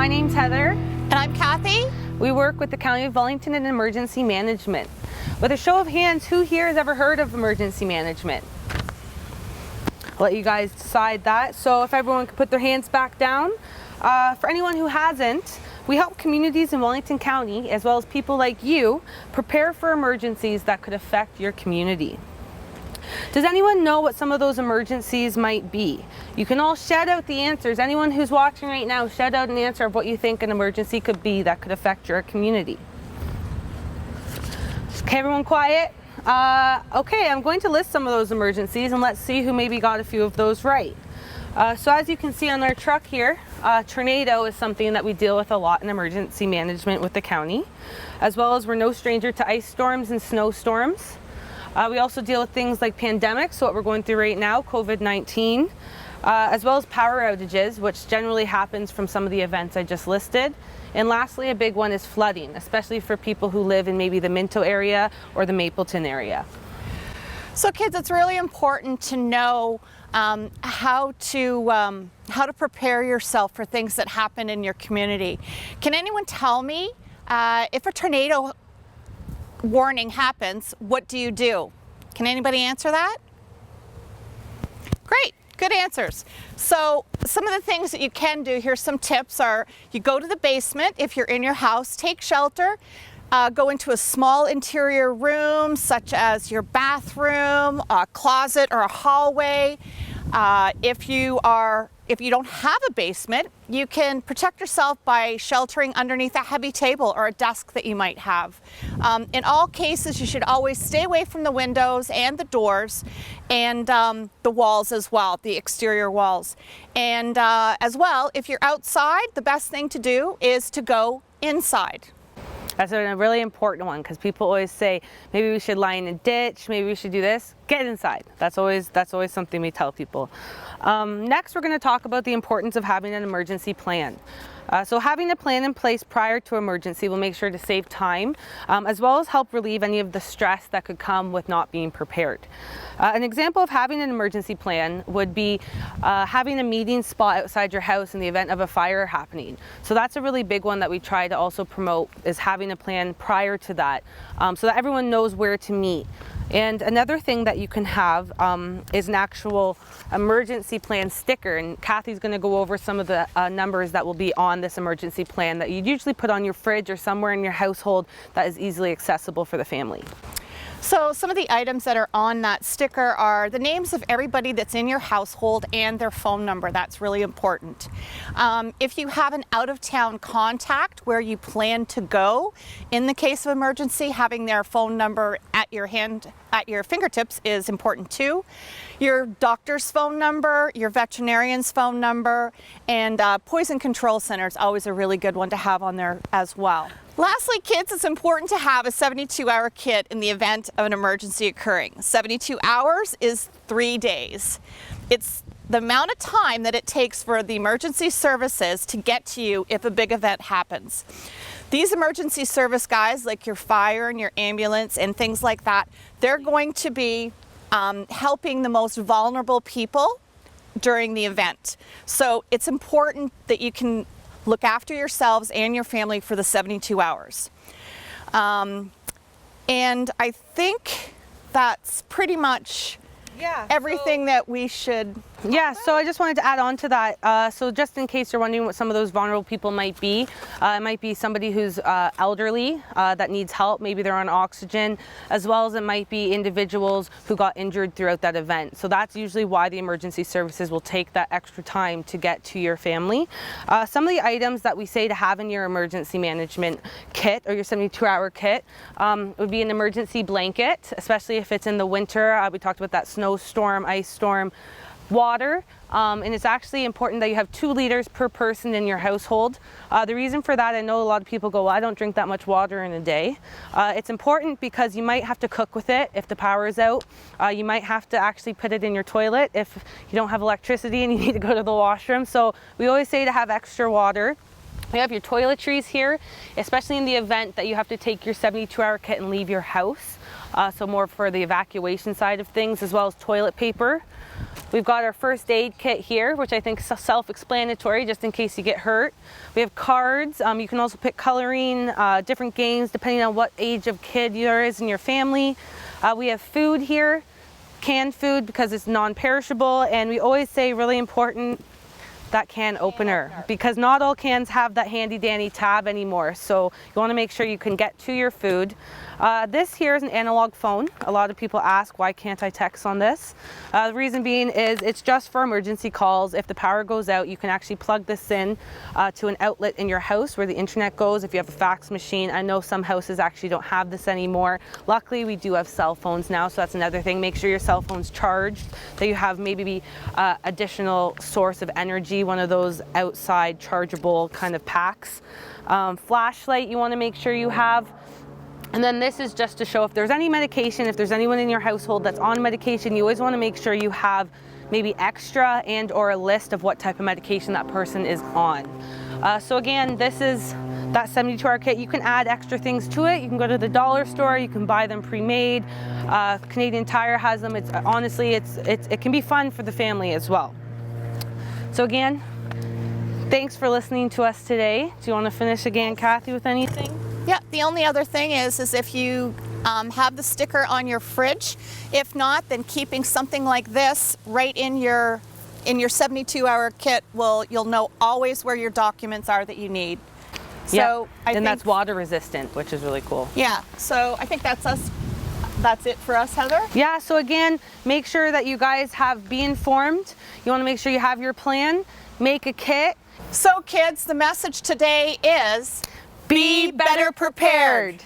my name's Heather. And I'm Kathy. We work with the County of Wellington in emergency management. With a show of hands, who here has ever heard of emergency management? I'll let you guys decide that. So if everyone could put their hands back down. For anyone who hasn't, we help communities in Wellington County, as well as people like you, prepare for emergencies that could affect your community. Does anyone know what some of those emergencies might be? You can all shout out the answers. Anyone who's watching right now, shout out an answer of what you think an emergency could be that could affect your community. Okay, everyone quiet. Okay, I'm going to list some of those emergencies and let's see who maybe got a few of those right. So as you can see on our truck here, tornado is something that we deal with a lot in emergency management with the county, as well as we're no stranger to ice storms and snowstorms. We also deal with things like pandemics, so what we're going through right now, COVID-19, as well as power outages, which generally happens from some of the events I just listed. And lastly, a big one is flooding, especially for people who live in maybe the Minto area or the Mapleton area. So kids, it's really important to know how to prepare yourself for things that happen in your community. Can anyone tell me if a tornado warning happens, what do you do? Can anybody answer that? Great, good answers. So some of the things that you can do, here's some tips, are you go to the basement if you're in your house, take shelter, go into a small interior room such as your bathroom, a closet, or a hallway. If you don't have a basement, you can protect yourself by sheltering underneath a heavy table or a desk that you might have. In all cases, you should always stay away from the windows and the doors and the walls as well, the exterior walls. And as well, if you're outside, the best thing to do is to go inside. That's a really important one because people always say, maybe we should lie in a ditch, maybe we should do this. Get inside. That's always something we tell people. Next, we're going to talk about the importance of having an emergency plan. So having a plan in place prior to emergency will make sure to save time, as well as help relieve any of the stress that could come with not being prepared. An example of having an emergency plan would be having a meeting spot outside your house in the event of a fire happening. So that's a really big one that we try to also promote, is having a plan prior to that, so that everyone knows where to meet. And another thing that you can have is an actual emergency plan sticker, and Kathy's going to go over some of the numbers that will be on this emergency plan that you'd usually put on your fridge or somewhere in your household that is easily accessible for the family. So some of the items that are on that sticker are the names of everybody that's in your household and their phone number. That's really important. If you have an out-of-town contact where you plan to go, in the case of emergency, having their phone number at your fingertips is important too. Your doctor's phone number, your veterinarian's phone number, and Poison Control Center is always a really good one to have on there as well. Lastly, kids, it's important to have a 72-hour kit in the event of an emergency occurring. 72 hours is 3 days. It's the amount of time that it takes for the emergency services to get to you if a big event happens. These emergency service guys, like your fire and your ambulance and things like that, they're going to be helping the most vulnerable people during the event. So it's important that you can look after yourselves and your family for the 72 hours. And I think that's pretty much everything that we should. Yeah, so I just wanted to add on to that. So just in case you're wondering what some of those vulnerable people might be, it might be somebody who's elderly that needs help. Maybe they're on oxygen, as well as it might be individuals who got injured throughout that event. So that's usually why the emergency services will take that extra time to get to your family. Some of the items that we say to have in your emergency management kit or your 72-hour kit would be an emergency blanket, especially if it's in the winter. We talked about that snowstorm, ice storm, water, and it's actually important that you have 2 liters per person in your household. The reason for that, I know a lot of people go, well, I don't drink that much water in a day. It's important because you might have to cook with it if the power is out. You might have to actually put it in your toilet if you don't have electricity and you need to go to the washroom. So we always say to have extra water. We have your toiletries here, especially in the event that you have to take your 72-hour kit and leave your house. So more for the evacuation side of things, as well as toilet paper. We've got our first aid kit here, which I think is self-explanatory, just in case you get hurt. We have cards. You can also pick coloring, different games, depending on what age of kid there is in your family. We have food here, canned food because it's non-perishable, and we always say, really important, that can opener, because not all cans have that handy dandy tab anymore, so you want to make sure you can get to your food. This here is an analog phone. A lot of people ask, why can't I text on this? The reason being is it's just for emergency calls. If the power goes out, you can actually plug this in to an outlet in your house where the internet goes. If you have a fax machine, I know some houses actually don't have this anymore. Luckily, we do have cell phones now, so that's another thing. Make sure your cell phone's charged, that you have maybe additional source of energy, one of those outside chargeable kind of packs. Flashlight you want to make sure you have. And then this is just to show if there's any medication, if there's anyone in your household that's on medication, you always want to make sure you have maybe extra and or a list of what type of medication that person is on. So again, this is that 72-hour kit. You can add extra things to it. You can go to the dollar store, you can buy them pre-made. Canadian Tire has them. It's honestly, it can be fun for the family as well. So again, thanks for listening to us today. Do you want to finish again, Kathy, with anything? Yeah, the only other thing is if you have the sticker on your fridge. If not, then keeping something like this right in your 72-hour kit you'll know always where your documents are that you need. So yeah, I think that's water resistant, which is really cool. Yeah, so I think that's us. That's it for us, Heather. Yeah, so again, make sure that you guys be informed. You want to make sure you have your plan, make a kit. So kids, the message today is be better prepared.